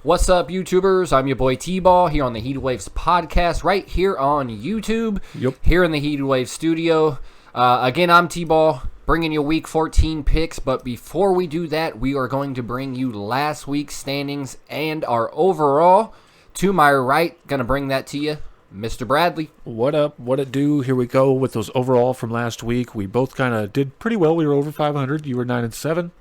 What's up, YouTubers? I'm your boy T-Ball here on the Heated Waves podcast, right here on YouTube. Here in the Heated Waves studio. Again, I'm T-Ball, bringing you Week 14 picks. But before we do that, we are going to bring you last week's standings and our overall. To my right, going to bring that to you, Mr. Bradley. What up? What it do? Here we go with those overall from last week. We both kind of did pretty well. We were over 500. You were 9-7.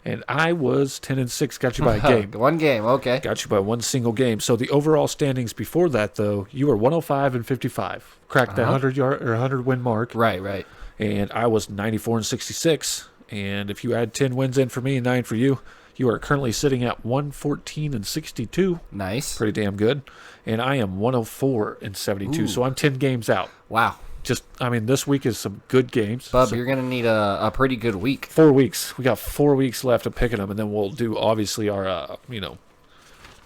And I was 10-6, got you by a game. One game, okay. Got you by one single game. So the overall standings before that, though, you were 105-55. Cracked that 100 win mark. Right. And I was 94-66. And if you add 10 wins in for me and 9 for you, you are currently sitting at 114-62. Nice. Pretty damn good. And I am 104-72. So I'm 10 games out. Wow. This week is some good games. Bub, you're going to need a pretty good week. 4 weeks. We got 4 weeks left of picking them, and then we'll do, obviously, our,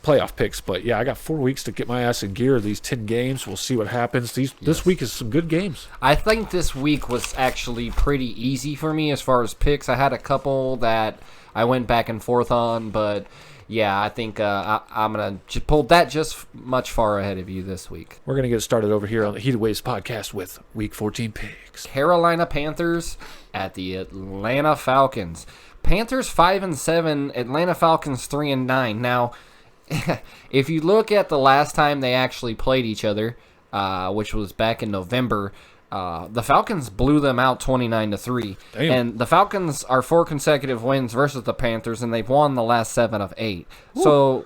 playoff picks. But, yeah, I got 4 weeks to get my ass in gear. These 10 games, we'll see what happens. This week is some good games. I think this week was actually pretty easy for me as far as picks. I had a couple that I went back and forth on, but... yeah, I think I'm going to pull that just much far ahead of you this week. We're going to get started over here on the Heated Waves podcast with Week 14 picks. Carolina Panthers at the Atlanta Falcons. Panthers 5-7, Atlanta Falcons 3-9. Now, if you look at the last time they actually played each other, which was back in November, the Falcons blew them out 29-3. Damn. And the Falcons are 4 consecutive wins versus the Panthers, and they've won the last 7 of 8. Ooh. So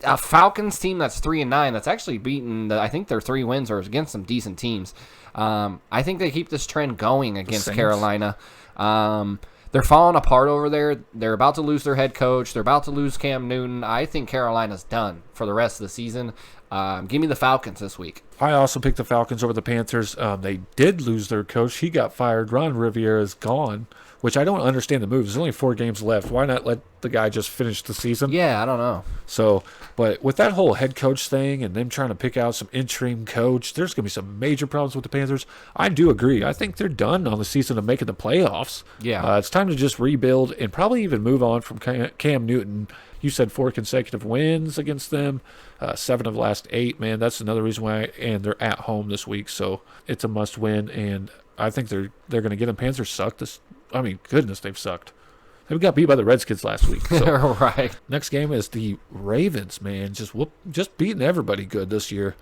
a Falcons team that's 3-9, that's actually beaten, I think their 3 wins are against some decent teams. I think they keep this trend going against Carolina. They're falling apart over there. They're about to lose their head coach. They're about to lose Cam Newton. I think Carolina's done for the rest of the season. Give me the Falcons this week. I also picked the Falcons over the Panthers. They did lose their coach. He got fired. Ron Rivera is gone, which I don't understand the move. There's only 4 games left. Why not let the guy just finish the season? Yeah, I don't know. So, but with that whole head coach thing and them trying to pick out some interim coach, there's going to be some major problems with the Panthers. I do agree. I think they're done on the season of making the playoffs. Yeah. It's time to just rebuild and probably even move on from Cam Newton. You said 4 consecutive wins against them, 7 of the last 8. Man, that's another reason why. And they're at home this week, so it's a must-win. And I think they're going to get them. Panthers suck. Goodness, they've sucked. They got beat by the Redskins last week. So. Right. Next game is the Ravens. Man, just beating everybody good this year.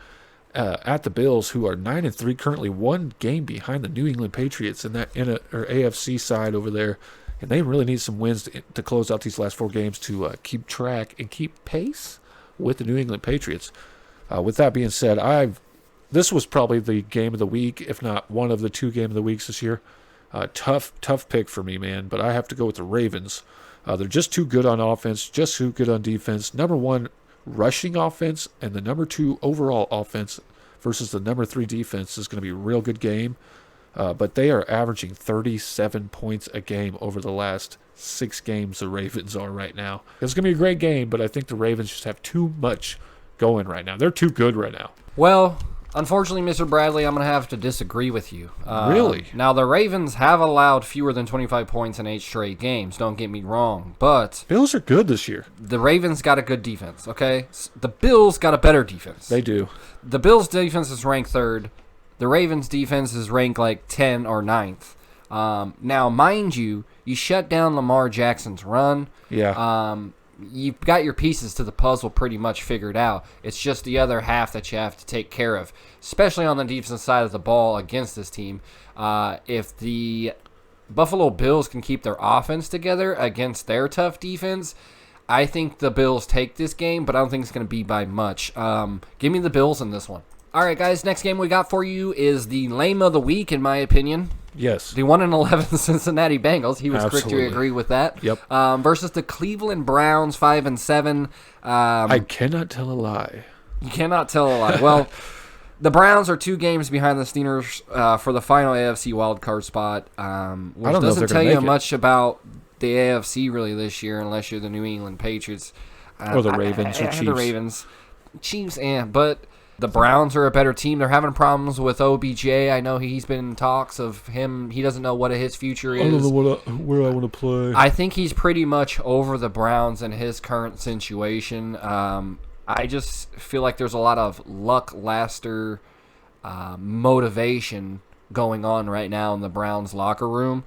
At the Bills, who are 9-3, currently 1 game behind the New England Patriots in AFC side over there. And they really need some wins to close out these last 4 games to keep track and keep pace with the New England Patriots. With that being said, this was probably the game of the week, if not one of the 2 game of the weeks this year. Tough pick for me, man. But I have to go with the Ravens. They're just too good on offense, just too good on defense. Number 1 rushing offense and the number 2 overall offense versus the number 3 defense is going to be a real good game. But they are averaging 37 points a game over the last 6 games the Ravens are right now. It's going to be a great game, but I think the Ravens just have too much going right now. They're too good right now. Well, unfortunately, Mr. Bradley, I'm going to have to disagree with you. Really? Now, the Ravens have allowed fewer than 25 points in 8 straight games. Don't get me wrong. But Bills are good this year. The Ravens got a good defense, okay? The Bills got a better defense. They do. The Bills' defense is ranked 3rd. The Ravens' defense is ranked like 10 or 9th. Now, mind you, you shut down Lamar Jackson's run. Yeah. You've got your pieces to the puzzle pretty much figured out. It's just the other half that you have to take care of, especially on the defensive side of the ball against this team. If the Buffalo Bills can keep their offense together against their tough defense, I think the Bills take this game, but I don't think it's going to be by much. Give me the Bills in this one. All right, guys, next game we got for you is the lame of the week, in my opinion. Yes. The 1-11 Cincinnati Bengals. He was quick to agree with that. Yep. Versus the Cleveland Browns, 5-7. I cannot tell a lie. You cannot tell a lie. Well, the Browns are 2 games behind the Steelers for the final AFC wildcard spot, which doesn't tell you much about the AFC really this year unless you're the New England Patriots. Or the Ravens or Chiefs. The Ravens. Chiefs, but The Browns are a better team. They're having problems with OBJ. I know he's been in talks of him. He doesn't know what his future is. I don't know where I want to play. I think he's pretty much over the Browns in his current situation. I just feel like there's a lot of lackluster motivation going on right now in the Browns locker room.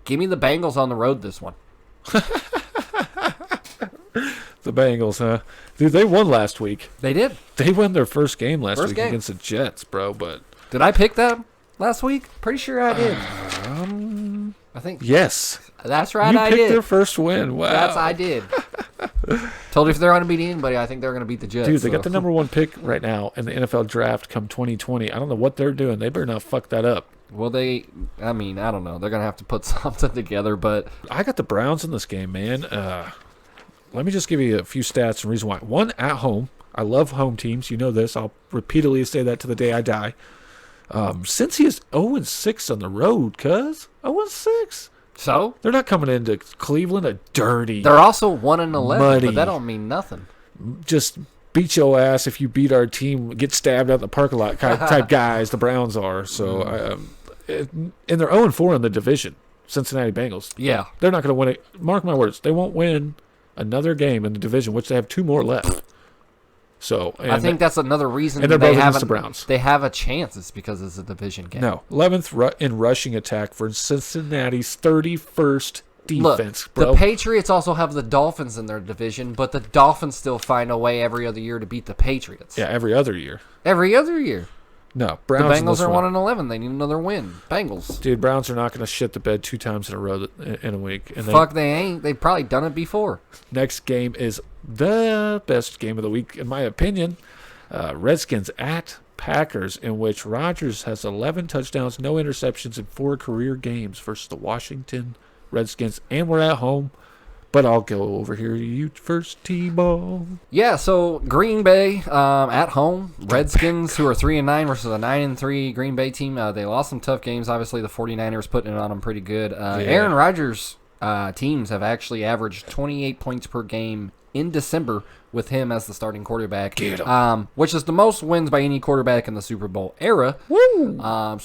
Give me the Bengals on the road this one. The Bengals, huh? Dude, they won last week. They did. They won their first game last week game. against the Jets, bro. But did I pick them last week? Pretty sure I did. I think. Yes. That's right, you I picked did. their first win. Wow. I did. Told you if they're going to beat anybody, I think they're going to beat the Jets. Dude, they got the number 1 pick right now in the NFL draft come 2020. I don't know what they're doing. They better not fuck that up. Well, I don't know. They're going to have to put something together, but... I got the Browns in this game, man. Let me just give you a few stats and reason why. 1, at home. I love home teams. You know this. I'll repeatedly say that to the day I die. Since he is 0-6 on the road, cuz. 0-6. So? They're not coming into Cleveland a dirty, they're also 1-11, muddy, but that don't mean nothing. Just beat your ass if you beat our team, get stabbed out in the parking lot type guys, the Browns are. So, and they're 0-4 in the division, Cincinnati Bengals. Yeah. They're not going to win it. Mark my words, they won't win another game in the division, which they have 2 more left. So I think that's another reason and they're both against the Browns. They have a chance. It's because it's a division game. No, 11th in rushing attack for Cincinnati's 31st defense. Look, bro. The Patriots also have the Dolphins in their division, but the Dolphins still find a way every other year to beat the Patriots. Yeah, every other year. Every other year. No, Browns. The Bengals are 1-11. They need another win. Bengals. Dude, Browns are not going to shit the bed 2 times in a row in a week. And they ain't. They've probably done it before. Next game is the best game of the week, in my opinion. Redskins at Packers, in which Rodgers has 11 touchdowns, no interceptions in 4 career games versus the Washington Redskins. And we're at home. But I'll go over here to you first, T-Ball. Yeah, so Green Bay at home. Redskins, who are 3-9 versus a 9-3 Green Bay team. They lost some tough games. Obviously, the 49ers putting it on them pretty good. Aaron Rodgers' teams have actually averaged 28 points per game in December with him as the starting quarterback, which is the most wins by any quarterback in the Super Bowl era. Woo! I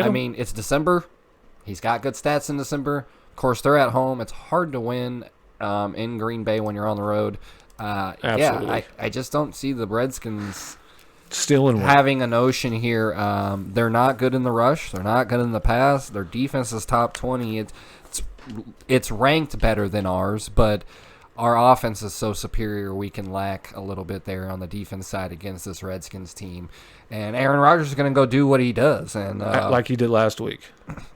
mean, it's December. He's got good stats in December. Of course, they're at home. It's hard to win in Green Bay when you're on the road. Absolutely. Yeah, I just don't see the Redskins still having a notion here. They're not good in the rush. They're not good in the pass. Their defense is top 20. It's ranked better than ours, but our offense is so superior we can lack a little bit there on the defense side against this Redskins team. And Aaron Rodgers is going to go do what he does. And like he did last week.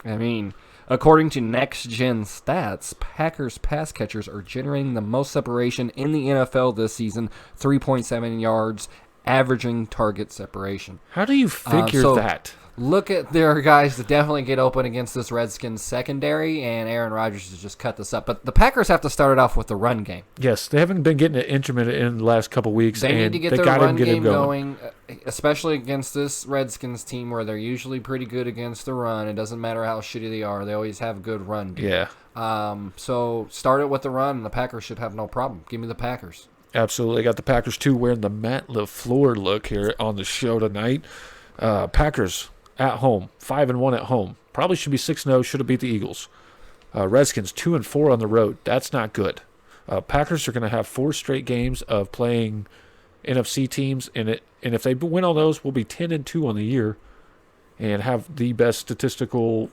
I mean, according to Next Gen Stats, Packers pass catchers are generating the most separation in the NFL this season, 3.7 yards, averaging target separation. How do you figure that? Look at their guys to definitely get open against this Redskins secondary, and Aaron Rodgers has just cut this up. But the Packers have to start it off with the run game. Yes, they haven't been getting it intermittent in the last couple weeks. They need to get their run game going, especially against this Redskins team where they're usually pretty good against the run. It doesn't matter how shitty they are. They always have good run game. Yeah. So start it with the run, and the Packers should have no problem. Give me the Packers. Absolutely. I got the Packers, too, wearing the Matt LaFleur look here on the show tonight. Packers at home, 5-1 at home. Probably should be 6-0, should have beat the Eagles. Redskins, 2-4 on the road. That's not good. Packers are going to have 4 straight games of playing NFC teams, and if they win all those, we'll be 10-2 on the year and have the best statistical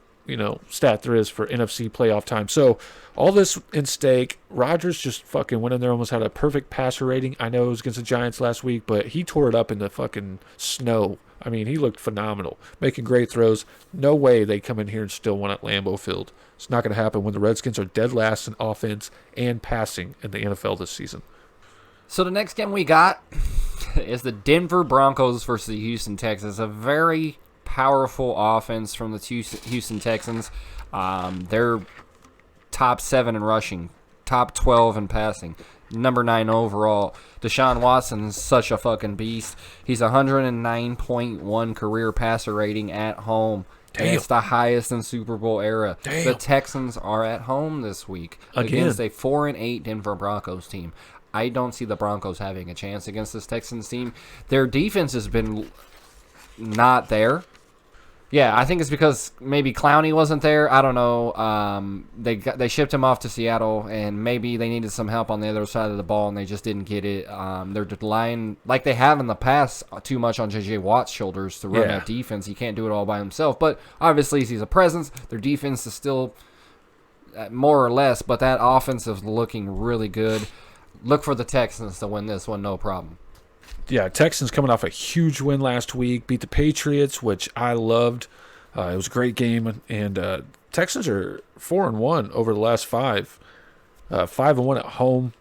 stat there is for NFC playoff time. So all this in stake. Rodgers just fucking went in there, almost had a perfect passer rating. I know it was against the Giants last week, but he tore it up in the fucking snow. I mean, he looked phenomenal, making great throws. No way they come in here and still win at Lambeau Field. It's not going to happen when the Redskins are dead last in offense and passing in the NFL this season. So the next game we got is the Denver Broncos versus the Houston Texans. A very powerful offense from the Houston Texans. They're top 7 in rushing, top 12 in passing, number 9 overall. Deshaun Watson is such a fucking beast. He's 109.1 career passer rating at home. Damn. It's the highest in Super Bowl era. Damn. The Texans are at home this week against a 4-8 Denver Broncos team. I don't see the Broncos having a chance against this Texans team. Their defense has been not there. Yeah, I think it's because maybe Clowney wasn't there. I don't know. They shipped him off to Seattle, and maybe they needed some help on the other side of the ball, and they just didn't get it. They're relying, like they have in the past, too much on J.J. Watt's shoulders to run that defense. He can't do it all by himself, but obviously he's a presence. Their defense is still more or less, but that offense is looking really good. Look for the Texans to win this one, no problem. Yeah, Texans coming off a huge win last week, beat the Patriots, which I loved. It was a great game, and Texans are 4-1 over the last 5. 5-1 at home.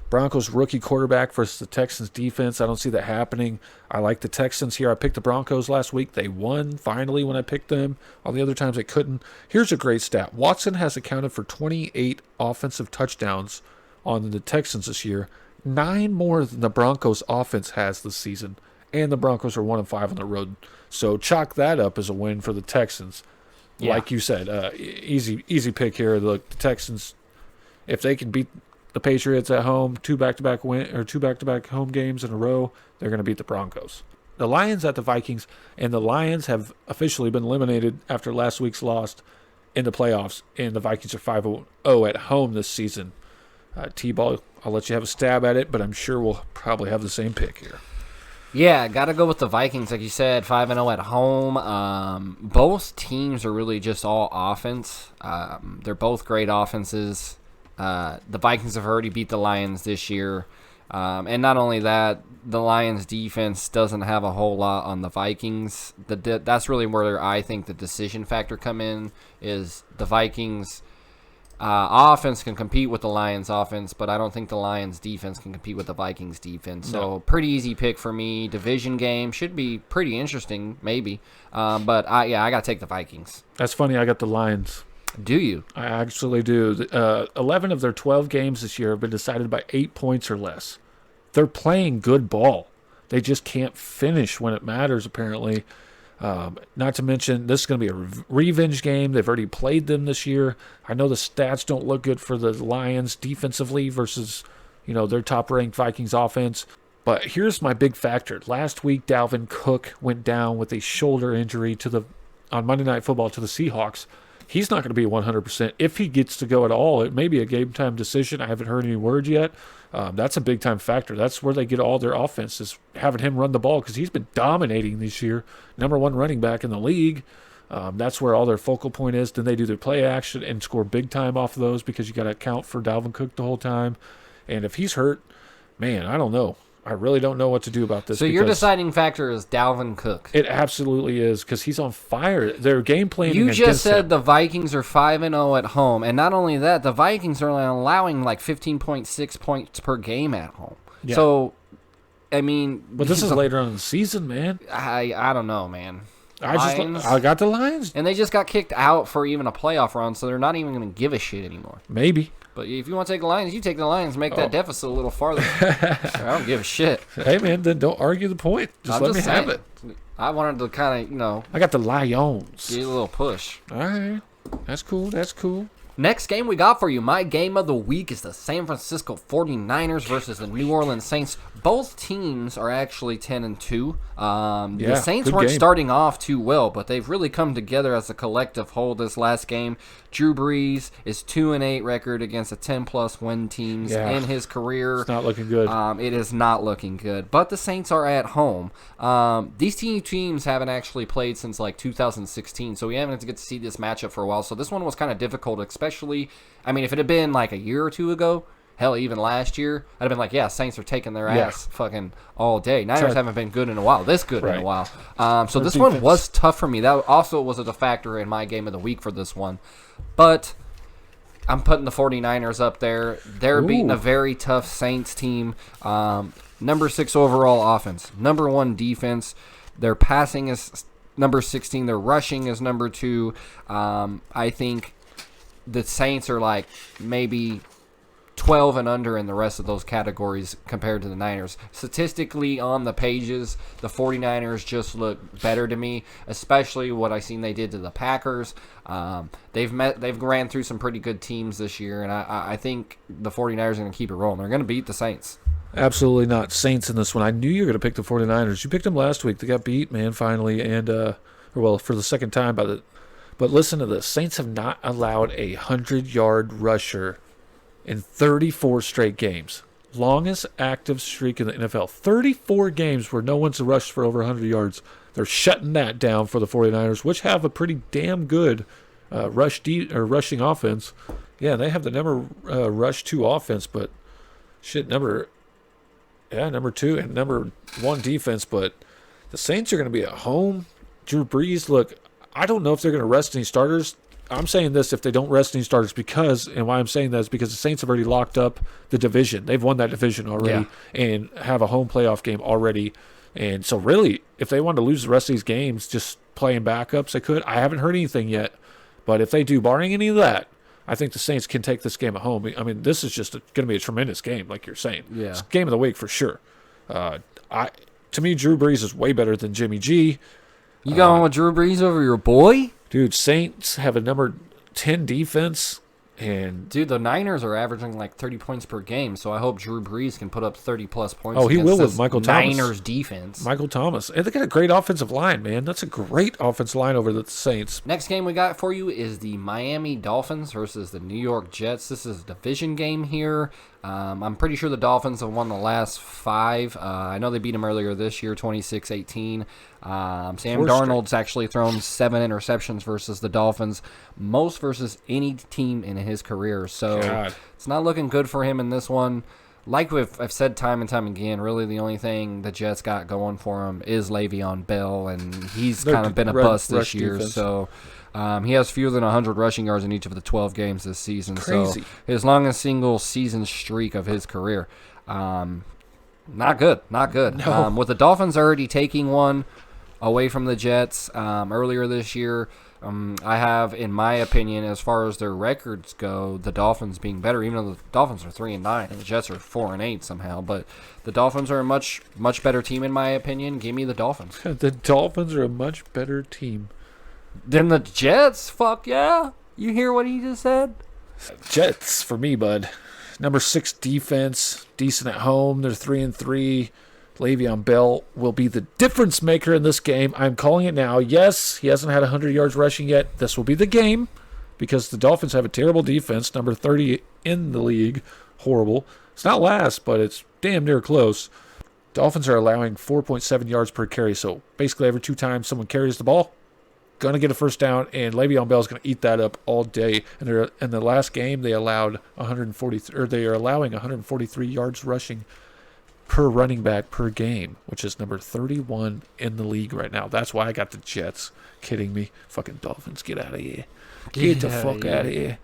Broncos rookie quarterback versus the Texans defense. I don't see that happening. I like the Texans here. I picked the Broncos last week. They won finally when I picked them. All the other times they couldn't. Here's a great stat. Watson has accounted for 28 offensive touchdowns on the Texans this year. 9 more than the Broncos offense has this season. And the Broncos are 1-5 on the road. So chalk that up as a win for the Texans. Yeah. Like you said, easy pick here. Look, the Texans, if they can beat the Patriots at home, 2 back-to-back home games in a row, they're going to beat the Broncos. The Lions at the Vikings, and the Lions have officially been eliminated after last week's loss in the playoffs, and the Vikings are 5-0 at home this season. T-Ball, I'll let you have a stab at it, but I'm sure we'll probably have the same pick here. Yeah, got to go with the Vikings, like you said, 5-0 at home. Both teams are really just all offense. They're both great offenses. The Vikings have already beat the Lions this year. And not only that, the Lions' defense doesn't have a whole lot on the Vikings. That's really where I think the decision factor come in, is the Vikings' offense can compete with the Lions' offense, but I don't think the Lions' defense can compete with the Vikings' defense. So pretty easy pick for me. Division game should be pretty interesting, maybe. But I got to take the Vikings. That's funny. I got the Lions. Do you? I actually do. 11 of their 12 games this year have been decided by 8 points or less. They're playing good ball. They just can't finish when it matters, apparently. Not to mention, this is going to be a revenge game. They've already played them this year. I know the stats don't look good for the Lions defensively versus, their top-ranked Vikings offense. But here's my big factor. Last week, Dalvin Cook went down with a shoulder injury on Monday Night Football to the Seahawks. He's not going to be 100%. If he gets to go at all, it may be a game-time decision. I haven't heard any word yet. That's a big-time factor. That's where they get all their offense, is having him run the ball, because he's been dominating this year. Number 1 running back in the league. That's where all their focal point is. Then they do their play action and score big time off of those, because you got to account for Dalvin Cook the whole time. And if he's hurt, man, I don't know. I really don't know what to do about this. So your deciding factor is Dalvin Cook. It absolutely is, because he's on fire. Their game plan. You just said the Vikings are 5-0 at home, and not only that, the Vikings are only allowing like 15.6 points per game at home. Yeah. So, I mean, but this is later on in the season, man. I don't know, man. I got the Lions, and they just got kicked out for even a playoff run, so they're not even going to give a shit anymore. Maybe. But if you want to take the Lions, you take the Lions. Make that deficit a little farther. I don't give a shit. Hey, man, then don't argue the point. Just let me have it. I wanted to kind of, I got the Lions. Give you a little push. All right. That's cool. That's cool. Next game we got for you, my game of the week, is the San Francisco 49ers versus the New Orleans Saints. Both teams are actually 10-2. The Saints weren't starting off too well, but they've really come together as a collective whole this last game. Drew Brees is 2-8 record against a 10-plus win teams in his career. It's not looking good. It is not looking good, but the Saints are at home. These two teams haven't actually played since like 2016, so we haven't get to see this matchup for a while. So this one was kind of difficult, especially, if it had been like a year or two ago, hell, even last year, I'd have been like, Saints are taking their ass fucking all day. Niners haven't been good in a while, in a while. So this one was tough for me. That also was a factor in my game of the week for this one. But I'm putting the 49ers up there. They're beating a very tough Saints team. Number 6 overall offense. Number 1 defense. Their passing is number 16. Their rushing is number 2. I think the Saints are like maybe 12 and under in the rest of those categories compared to the Niners. Statistically, on the pages, the 49ers just look better to me, especially what I seen they did to the Packers. They've ran through some pretty good teams this year, and I think the 49ers are going to keep it rolling. They're going to beat the Saints. Absolutely not. Saints in this one. I knew you were going to pick the 49ers. You picked them last week. They got beat, man, finally, and for the second time by the. But listen to this. Saints have not allowed a 100-yard rusher in 34 straight games. Longest active streak in the NFL. 34 games where no one's rushed for over 100 yards. They're shutting that down for the 49ers, which have a pretty damn good rushing offense. Yeah, they have the number rush 2 offense, but number 2 and number 1 defense. But the Saints are going to be at home. Drew Brees, look, I don't know if they're going to rest any starters. I'm saying this if they don't rest any starters and why I'm saying that is because the Saints have already locked up the division. They've won that division already and have a home playoff game already. And so really, if they want to lose the rest of these games just playing backups, they could. I haven't heard anything yet. But if they do, barring any of that, I think the Saints can take this game at home. I mean, this is just going to be a tremendous game, like you're saying. Yeah. It's game of the week for sure. To me, Drew Brees is way better than Jimmy G. You going with Drew Brees over your boy? Dude, Saints have a number 10 defense. And dude, the Niners are averaging like 30 points per game, so I hope Drew Brees can put up 30-plus points. Oh, he will with Michael Thomas. Niners defense. Michael Thomas. And they got a great offensive line, man. That's a great offensive line over the Saints. Next game we got for you is the Miami Dolphins versus the New York Jets. This is a division game here. I'm pretty sure the Dolphins have won the last 5. I know they beat them earlier this year, 26-18. Sam Darnold's actually thrown 7 interceptions versus the Dolphins, most versus any team in his career. So It's not looking good for him in this one. Like I've said time and time again, really the only thing the Jets got going for him is Le'Veon Bell, and he's kind of been a bust this year. Defense. So he has fewer than 100 rushing yards in each of the 12 games this season. Crazy. So his longest single season streak of his career. Not good. No. With the Dolphins already taking one away from the Jets earlier this year, I have, in my opinion, as far as their records go, the Dolphins being better, even though the Dolphins are 3-9 and the Jets are 4-8 somehow. But the Dolphins are a much better team, in my opinion. Give me the Dolphins. The Dolphins are a much better team than the Jets. Fuck yeah! You hear what he just said? Jets for me, bud. Number 6 defense, decent at home. They're 3-3. Le'Veon Bell will be the difference maker in this game. I'm calling it now. Yes, he hasn't had 100 yards rushing yet. This will be the game because the Dolphins have a terrible defense, number 30 in the league. Horrible. It's not last, but it's damn near close. Dolphins are allowing 4.7 yards per carry, so basically every 2 times someone carries the ball, going to get a first down, and Le'Veon Bell is going to eat that up all day. And in the last game, they allowed 143, or they are allowing 143 yards rushing per running back per game, which is number 31 in the league right now. That's why I got the Jets. Kidding me? Fucking Dolphins, get out of here. Get the fuck out of here.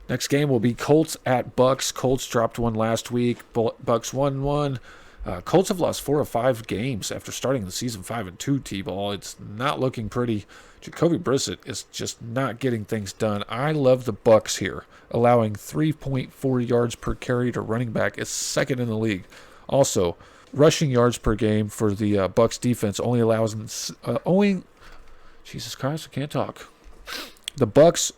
Next game will be Colts at Bucks. Colts dropped one last week. Bucks won one. Colts have lost 4 of 5 games after starting the season 5-2. T-ball. It's not looking pretty. Jacoby Brissett is just not getting things done. I love the Bucks here, allowing 3.4 yards per carry to running back is second in the league. Also, rushing yards per game for the Bucks defense only allows Jesus Christ, I can't talk. The Bucks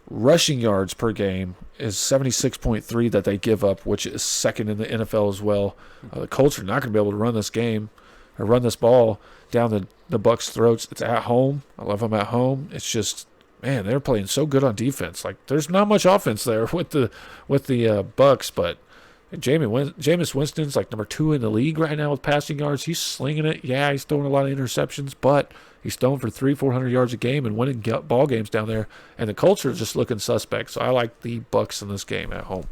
rushing yards per game is 76.3 that they give up, which is second in the NFL as well. The Colts are not going to be able to run this game or run this ball down the Bucks' throats. It's at home. I love them at home. It's just, man, they're playing so good on defense. Like, there's not much offense there with the Bucks, but Jameis Winston's like number 2 in the league right now with passing yards. He's slinging it. Yeah, he's throwing a lot of interceptions, but he's throwing for 300-400 yards a game and winning ball games down there. And the culture is just looking suspect. So I like the Bucks in this game at home.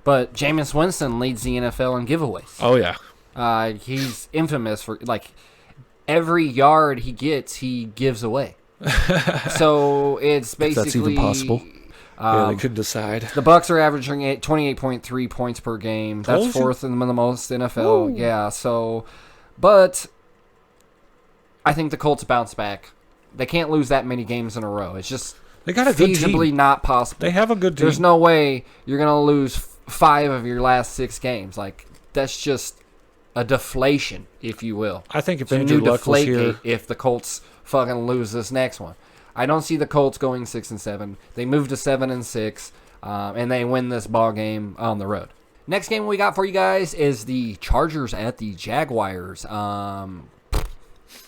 But Jameis Winston leads the NFL in giveaways. Oh yeah, he's infamous for like every yard he gets, he gives away. So it's basically, if that's even possible. Yeah, they couldn't decide. The Bucks are averaging 28.3 points per game. That's fourth in the most NFL. Woo. Yeah, so, but I think the Colts bounce back. They can't lose that many games in a row. It's just They got a good team. Feasibly not possible. They have a good team. There's no way you're going to lose 5 of your last 6 games. Like, that's just a deflation, if you will. I think if So Andrew you Luck was deflate here, it if the Colts fucking lose this next one. I don't see the Colts going 6-7. They move to 7-6, and they win this ball game on the road. Next game we got for you guys is the Chargers at the Jaguars. Not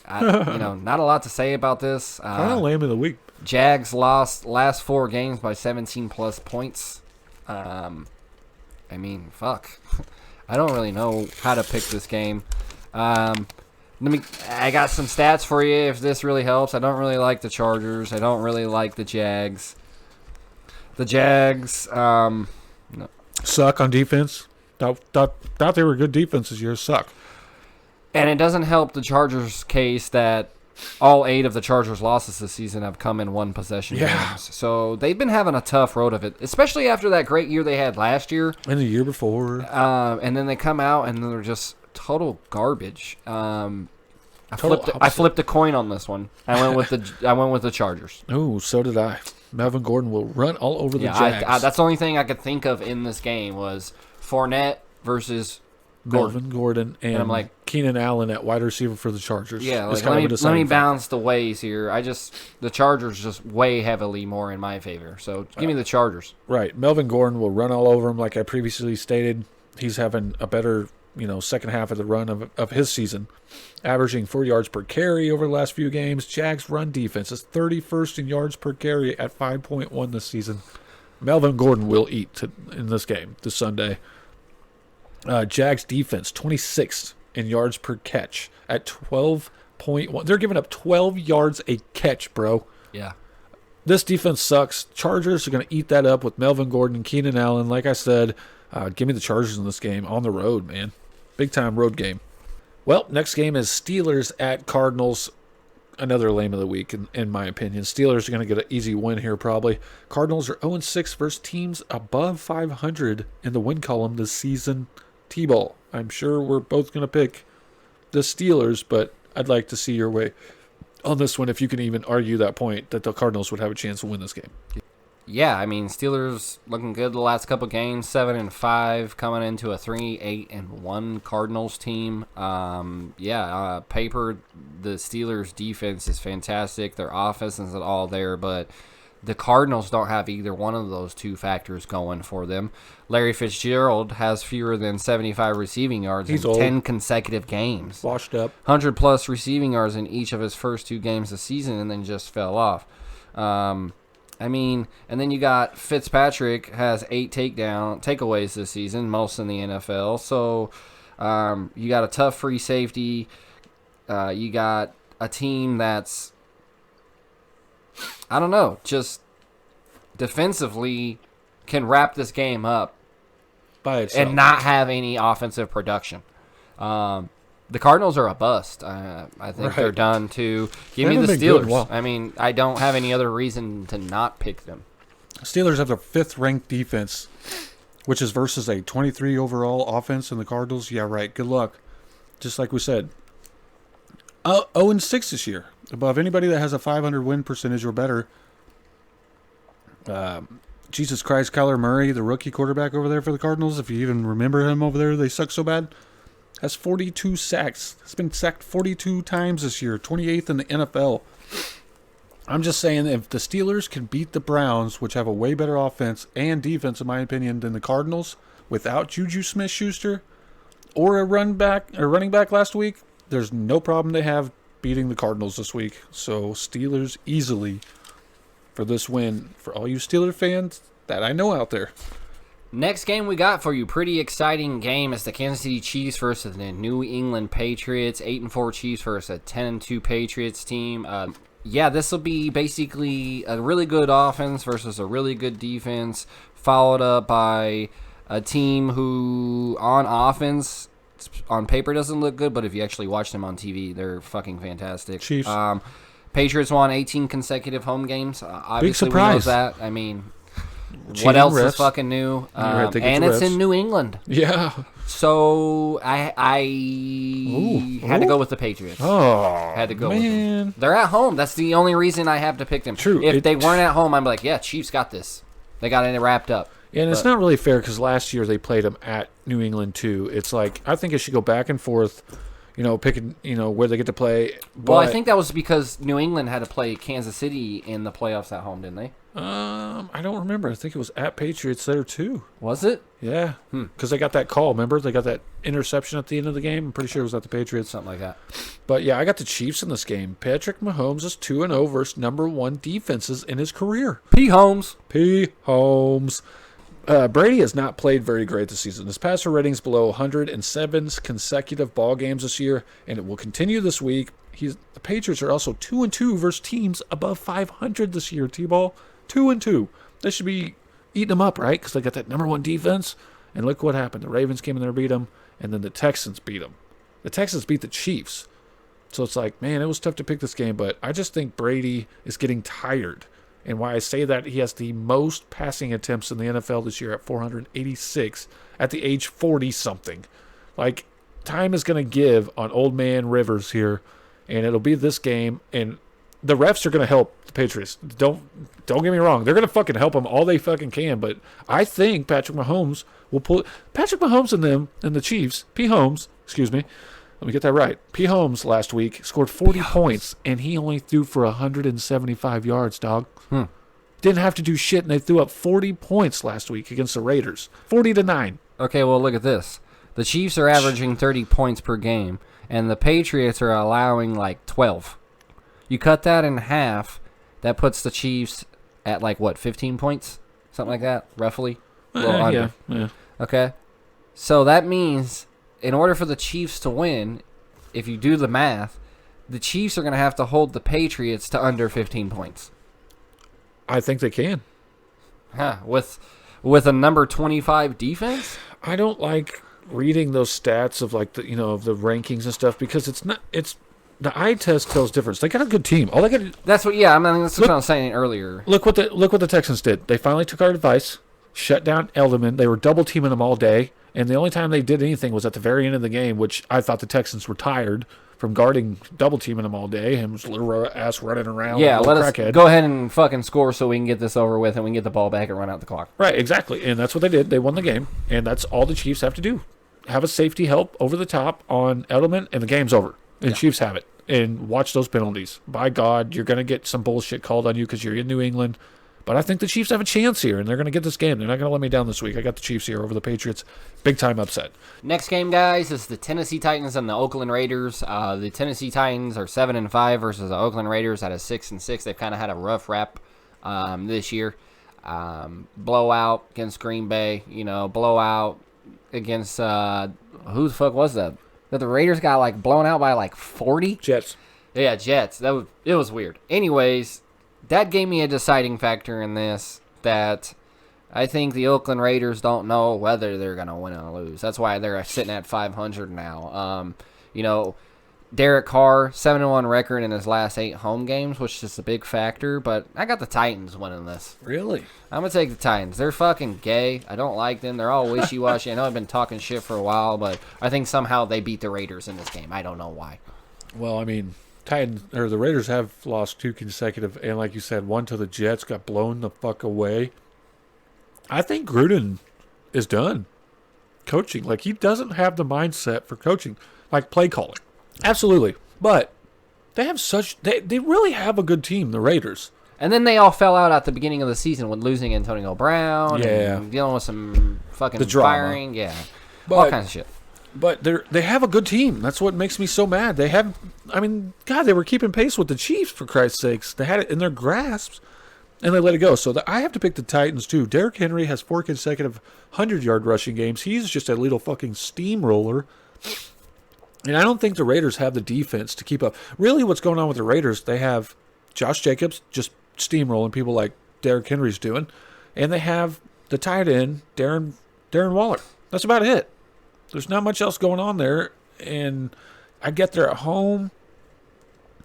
a lot to say about this. kind of lame of the week. Jags lost last 4 games by 17+ points. Fuck. I don't really know how to pick this game. I got some stats for you if this really helps. I don't really like the Chargers. I don't really like the Jags. The Jags, no. Suck on defense. Thought they were good defense this year. Suck. And it doesn't help the Chargers' case that all 8 of the Chargers' losses this season have come in 1-possession games. So they've been having a tough road of it, especially after that great year they had last year. And the year before. And then they come out and they're just total garbage. I flipped a coin on this one. I went with the Chargers. Oh, so did I. Melvin Gordon will run all over the Jags. That's the only thing I could think of in this game was Fournette versus Melvin Gordon and I'm like, Keenan Allen at wide receiver for the Chargers. Yeah, like, let me balance the ways here. The Chargers just weigh heavily more in my favor. So give me the Chargers. Right. Melvin Gordon will run all over him like I previously stated. He's having a better, second half of the run of his season, averaging 4 yards per carry over the last few games. Jags run defense is 31st in yards per carry at 5.1 this season. Melvin Gordon will eat in this game this Sunday. Jags defense 26th in yards per catch at 12.1. They're giving up 12 yards a catch, bro. Yeah. This defense sucks. Chargers are going to eat that up with Melvin Gordon and Keenan Allen. Like I said, give me the Chargers in this game on the road, man. Big time road game. Well, next game is Steelers at Cardinals. Another lame of the week, in my opinion. Steelers are going to get an easy win here, probably. Cardinals are 0-6 versus teams above 500 in the win column this season. T-ball. I'm sure we're both going to pick the Steelers, but I'd like to see your way on this one if you can even argue that point that the Cardinals would have a chance to win this game. Yeah, Steelers looking good the last couple games, 7-5, coming into a 3-8-1 Cardinals team. Paper, the Steelers' defense is fantastic. Their offense is all there, but the Cardinals don't have either one of those 2 factors going for them. Larry Fitzgerald has fewer than 75 receiving yards in 10 consecutive games. Washed up. 100-plus receiving yards in each of his first 2 games this season, and then just fell off. And then you got Fitzpatrick has 8 takeaways this season, most in the NFL. So you got a tough free safety. You got a team that's, I don't know, just defensively can wrap this game up by itself and not have any offensive production. The Cardinals are a bust. I think they're done too. Give me the Steelers. I don't have any other reason to not pick them. Steelers have the 5th-ranked defense, which is versus a 23 overall offense in the Cardinals. Yeah, right. Good luck. Just like we said. 0-6 this year. Above anybody that has a 500 win percentage or better. Jesus Christ, Kyler Murray, the rookie quarterback over there for the Cardinals, if you even remember him over there, they suck so bad. Has 42 sacks. He's been sacked 42 times this year, 28th in the NFL. I'm just saying, if the Steelers can beat the Browns, which have a way better offense and defense, in my opinion, than the Cardinals, without Juju Smith-Schuster or a running back last week, there's no problem they have beating the Cardinals this week. So Steelers easily for this win for all you Steeler fans that I know out there. Next game we got for you, pretty exciting game. It's the Kansas City Chiefs versus the New England Patriots. 8-4 Chiefs versus a 10-2 Patriots team. This will be basically a really good offense versus a really good defense, followed up by a team who, on offense, on paper doesn't look good, but if you actually watch them on TV, they're fucking fantastic. Chiefs. Patriots won 18 consecutive home games. Obviously, Big surprise. we know that. What else refs. is fucking new? had to get And the it's refs. in New England. Yeah. So I had to go with the Patriots. Oh, Had to go with man. them. They're at home. That's the only reason I have to pick them. True. If they weren't at home, I'm like, yeah, Chiefs got this. They got it wrapped up. And it's not really fair because last year they played them at New England too. It's like I think it should go back and forth, picking where they get to play. But, Well, I think that was because New England had to play Kansas City in the playoffs at home, didn't they? I don't remember. I think it was at Patriots there too. Was it? Yeah, because they got that call. Remember, they got that interception at the end of the game. I'm pretty sure it was at the Patriots. Something like that. But yeah, I got the Chiefs in this game. Patrick Mahomes is 2-0 versus number 1 defenses in his career. P. Holmes. Brady has not played very great this season. His passer rating's below 100 in 7 consecutive ball games this year, and it will continue this week. The Patriots are also 2-2 versus teams above 500 this year. T-ball 2-2. They should be eating them up, right? Because they got that number 1 defense. And look what happened. The Ravens came in there and beat them, and then the Texans beat them. The Texans beat the Chiefs. So it's like, man, it was tough to pick this game, but I just think Brady is getting tired. And why I say that, he has the most passing attempts in the NFL this year at 486 at the age 40-something. Like, time is going to give on old man Rivers here, and it'll be this game, and the refs are going to help the Patriots. Don't get me wrong. They're going to fucking help them all they fucking can, but I think Patrick Mahomes will pull – Patrick Mahomes and them and the Chiefs, P. Holmes, excuse me, let me get that right. P. Holmes last week scored 40 points, and he only threw for 175 yards, dog. Didn't have to do shit, and they threw up 40 points last week against the Raiders. 40-9. Okay, well, look at this. The Chiefs are averaging 30 points per game, and the Patriots are allowing, 12. You cut that in half, that puts the Chiefs at, 15 points? Something like that, roughly? A little under. Yeah. Okay? So that means, in order for the Chiefs to win, if you do the math, the Chiefs are going to have to hold the Patriots to under 15 points. I think they can. With a number 25 defense? I don't like reading those stats of the rankings and stuff because it's the eye test tells difference. They got a good team. All they got. That's what I was saying earlier. Look what the Texans did. They finally took our advice, shut down Edelman. They were double teaming him all day, and the only time they did anything was at the very end of the game, which I thought the Texans were tired from guarding, double teaming him all day. His little ass running around. Yeah, let us crackhead. go ahead and fucking score so we can get this over with and we can get the ball back and run out the clock. Right, exactly. And that's what they did. They won the game, and that's all the Chiefs have to do. Have a safety help over the top on Edelman, and the game's over. And Chiefs have it. And watch those penalties. By God, you're going to get some bullshit called on you because you're in New England. But I think the Chiefs have a chance here, and they're going to get this game. They're not going to let me down this week. I got the Chiefs here over the Patriots. Big-time upset. Next game, guys, is the Tennessee Titans and the Oakland Raiders. The Tennessee Titans are 7-5 versus the Oakland Raiders at a 6-6. They've kind of had a rough rap this year. Blowout against Green Bay. Blowout against who the fuck was that? That the Raiders got blown out by 40? Jets. Yeah, Jets. It was weird. Anyways, that gave me a deciding factor in this that I think the Oakland Raiders don't know whether they're going to win or lose. That's why they're sitting at 500 now. Derek Carr, 7-1 record in his last 8 home games, which is a big factor, but I got the Titans winning this. Really? I'm going to take the Titans. They're fucking gay. I don't like them. They're all wishy-washy. I know I've been talking shit for a while, but I think somehow they beat the Raiders in this game. I don't know why. Well, I mean, the Raiders have lost 2 consecutive, and like you said, one to the Jets, got blown the fuck away. I think Gruden is done coaching. He doesn't have the mindset for coaching, play calling. Absolutely. But they have they really have a good team, the Raiders. And then they all fell out at the beginning of the season with losing Antonio Brown and dealing with some fucking firing. Yeah. All kinds of shit. But they have a good team. That's what makes me so mad. They were keeping pace with the Chiefs, for Christ's sakes. They had it in their grasps, and they let it go. So I have to pick the Titans, too. Derrick Henry has 4 consecutive 100-yard rushing games. He's just a little fucking steamroller. And I don't think the Raiders have the defense to keep up. Really, what's going on with the Raiders, they have Josh Jacobs just steamrolling people like Derrick Henry's doing, and they have the tight end, Darren Waller. That's about it. There's not much else going on there, and I get they're at home.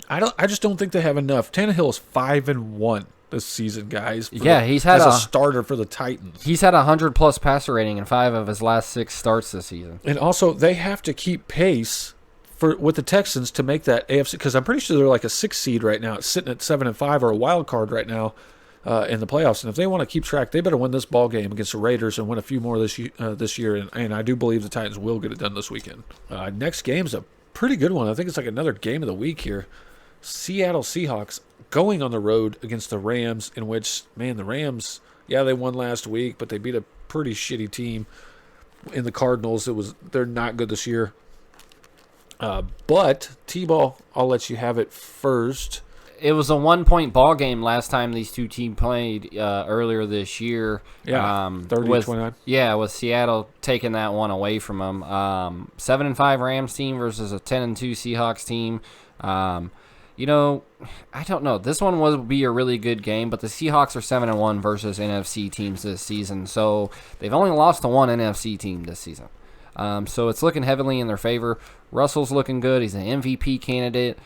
I just don't think they have enough. Tannehill is 5-1 this season, guys. He's had as a starter for the Titans. He's had 100+ passer rating in 5 of his last 6 starts this season. And also, they have to keep pace with the Texans to make that AFC, because I'm pretty sure they're like a 6 seed right now. It's sitting at 7-5 or a wild card right now in the playoffs. And if they want to keep track, they better win this ball game against the Raiders and win a few more this year. And I do believe the Titans will get it done this weekend. Next game's a pretty good one. I think it's like another game of the week here. Seattle Seahawks going on the road against the Rams, in which, man, the Rams, they won last week, but they beat a pretty shitty team in the Cardinals. They're not good this year. But T-Ball, I'll let you have it first. It was a 1-point ball game last time these two teams played earlier this year. 30-29. With Seattle taking that one away from them. 7-5 Rams team versus a 10-2 Seahawks team. I don't know. This one will be a really good game, but the Seahawks are 7-1 versus NFC teams this season. So they've only lost to one NFC team this season. So it's looking heavily in their favor. Russell's looking good. He's an MVP candidate.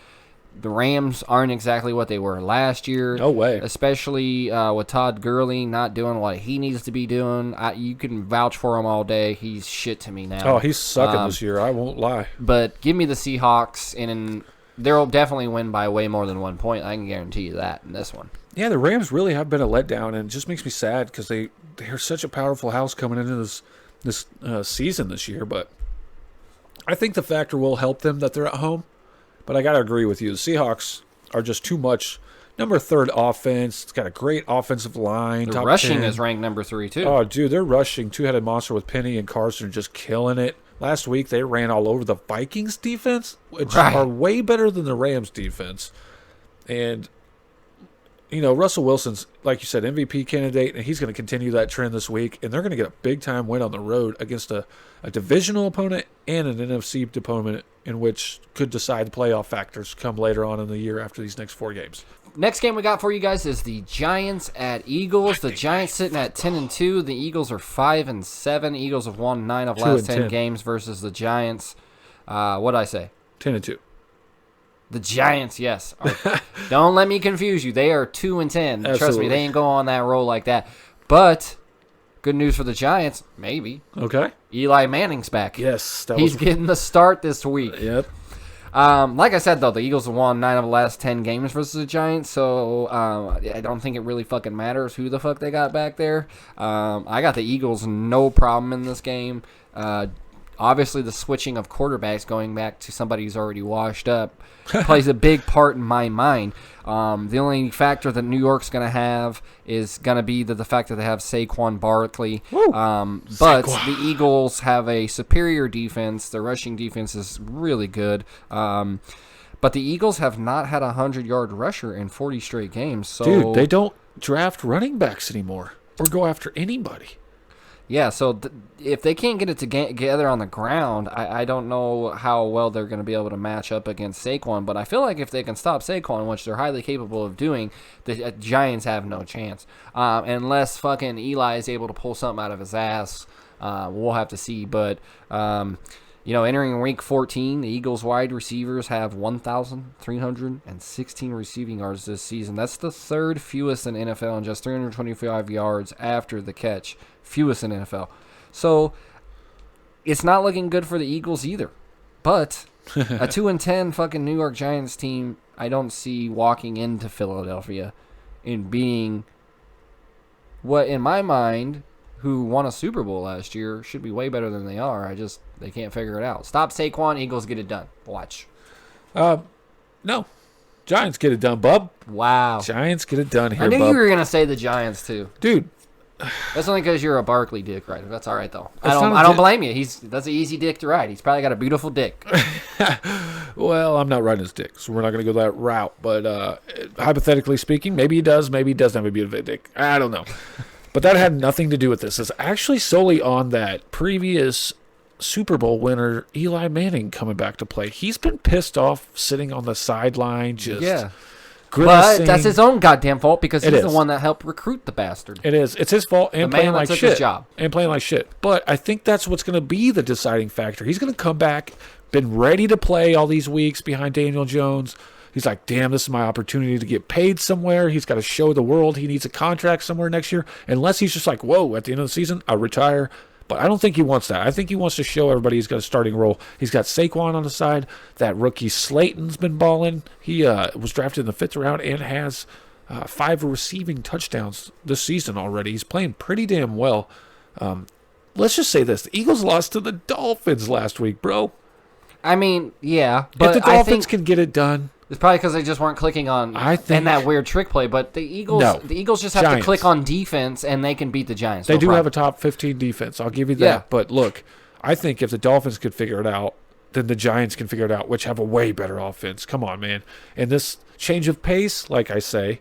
The Rams aren't exactly what they were last year. No way. Especially with Todd Gurley not doing what he needs to be doing. You can vouch for him all day. He's shit to me now. Oh, he's sucking this year. I won't lie. But give me the Seahawks, and they'll definitely win by way more than 1 point. I can guarantee you that in this one. Yeah, the Rams really have been a letdown, and it just makes me sad because they're such a powerful house coming into this season this year. But I think the factor will help them that they're at home. But I got to agree with you. The Seahawks are just too much. Number 3rd offense. It's got a great offensive line. The rushing is ranked number 3, too. Oh, dude, they're rushing. Two-headed monster with Penny and Carson just killing it. Last week, they ran all over the Vikings defense, which are way better than the Rams defense. And, Russell Wilson's, like you said, MVP candidate, and he's going to continue that trend this week. And they're going to get a big-time win on the road against a divisional opponent and an NFC opponent, in which could decide the playoff factors come later on in the year after these next 4 games. Next game we got for you guys is the Giants at Eagles. The Giants sitting at 10-2. The Eagles are 5-7. Eagles have won 9 of last 10 games versus the Giants. What'd I say? 10-2. The Giants, yes. Don't let me confuse you. They are 2-10. Absolutely. Trust me, they ain't go on that roll like that. But good news for the Giants, maybe. Okay. Eli Manning's back. Yes. He's getting the start this week. Yep. Like I said, though, the Eagles have won 9 of the last 10 games versus the Giants, so I don't think it really fucking matters who the fuck they got back there. I got the Eagles no problem in this game. Obviously, the switching of quarterbacks, going back to somebody who's already washed up, plays a big part in my mind. The only factor that New York's going to have is going to be the fact that they have Saquon Barkley. But the Eagles have a superior defense. Their rushing defense is really good. But the Eagles have not had a 100-yard rusher in 40 straight games. So, dude, they don't draft running backs anymore or go after anybody. Yeah, so if they can't get it together on the ground, I don't know how well they're going to be able to match up against Saquon. But I feel like if they can stop Saquon, which they're highly capable of doing, the Giants have no chance. Unless fucking Eli is able to pull something out of his ass, we'll have to see. But, entering week 14, the Eagles wide receivers have 1,316 receiving yards this season. That's the 3rd fewest in NFL and just 325 yards after the catch. Fewest in NFL. So it's not looking good for the Eagles either. But a 2-10 fucking New York Giants team, I don't see walking into Philadelphia and being what, in my mind, who won a Super Bowl last year, should be way better than they are. They can't figure it out. Stop Saquon, Eagles get it done. Watch. No. Giants get it done, bub. Wow. Giants get it done here, I knew bub. you were going to say the Giants, too. Dude. That's only because you're a Barkley dick rider. That's all right, though. I don't blame you. That's an easy dick to ride. He's probably got a beautiful dick. Well, I'm not riding his dick, so we're not going to go that route. But hypothetically speaking, maybe he does. Maybe he doesn't have a beautiful dick. I don't know. But that had nothing to do with this. It's actually solely on that previous Super Bowl winner, Eli Manning, coming back to play. He's been pissed off sitting on the sideline just grimacing. But that's his own goddamn fault because he's the one that helped recruit the bastard. It is. It's his fault and playing like shit. His job. And playing like shit. But I think that's what's going to be the deciding factor. He's going to come back, been ready to play all these weeks behind Daniel Jones. He's like, damn, this is my opportunity to get paid somewhere. He's got to show the world he needs a contract somewhere next year. Unless he's just like, whoa, at the end of the season, I'll retire. But I don't think he wants that. I think he wants to show everybody he's got a starting role. He's got Saquon on the side. That rookie Slayton's been balling. He was drafted in the 5th round and has 5 receiving touchdowns this season already. He's playing pretty damn well. Let's just say this. The Eagles lost to the Dolphins last week, bro. I mean, yeah. But if the Dolphins can get it done. It's probably because they just weren't clicking on and that weird trick play. But the Eagles just have to click on defense, and they can beat the Giants. They do have a top 15 defense. I'll give you that. Yeah. But look, I think if the Dolphins could figure it out, then the Giants can figure it out, which have a way better offense. Come on, man. And this change of pace, like I say,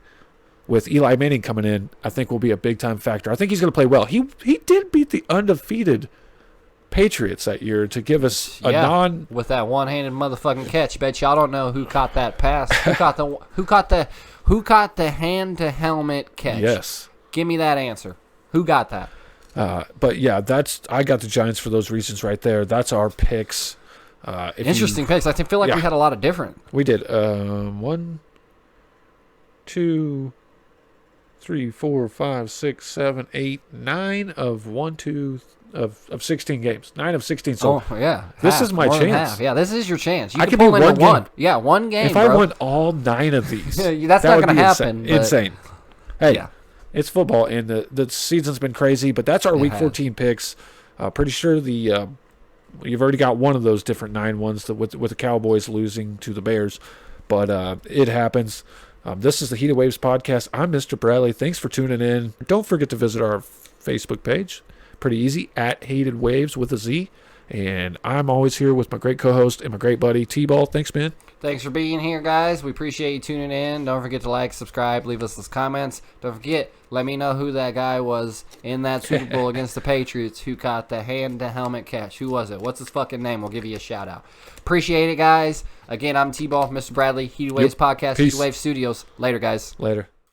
with Eli Manning coming in, I think will be a big-time factor. I think he's going to play well. He did beat the undefeated Patriots that year to give us a with that one-handed motherfucking catch. Bet y'all don't know who caught that pass. Who caught the hand to helmet catch? Yes. Give me that answer. Who got that? But yeah, I got the Giants for those reasons right there. That's our picks. Interesting picks. I feel like we had a lot of different. We did 1, 2, 3, 4, 5, 6, 7, 8, 9 of 16 games. 9 of 16. So this is my chance. Yeah, this is your chance. You I can could pull be into one. game. Yeah, one game. If I won all 9 of these, that's not going to happen. Insane. Hey, it's football, and the season's been crazy, but that's our Week 14 picks. Pretty sure you've already got one of those different 9 ones with the Cowboys losing to the Bears, but it happens. This is the Heated Waves podcast. I'm Mr. Bradley. Thanks for tuning in. Don't forget to visit our Facebook page. Pretty easy, at Heated Waves with a Z. And I'm always here with my great co-host and my great buddy, T-Ball. Thanks, man. Thanks for being here, guys. We appreciate you tuning in. Don't forget to like, subscribe, leave us those comments. Don't forget, let me know who that guy was in that Super Bowl against the Patriots who caught the hand-to-helmet catch. Who was it? What's his fucking name? We'll give you a shout-out. Appreciate it, guys. Again, I'm T-Ball, Mr. Bradley, Heated Waves Podcast, Peace. Heated Waves Studios. Later, guys. Later.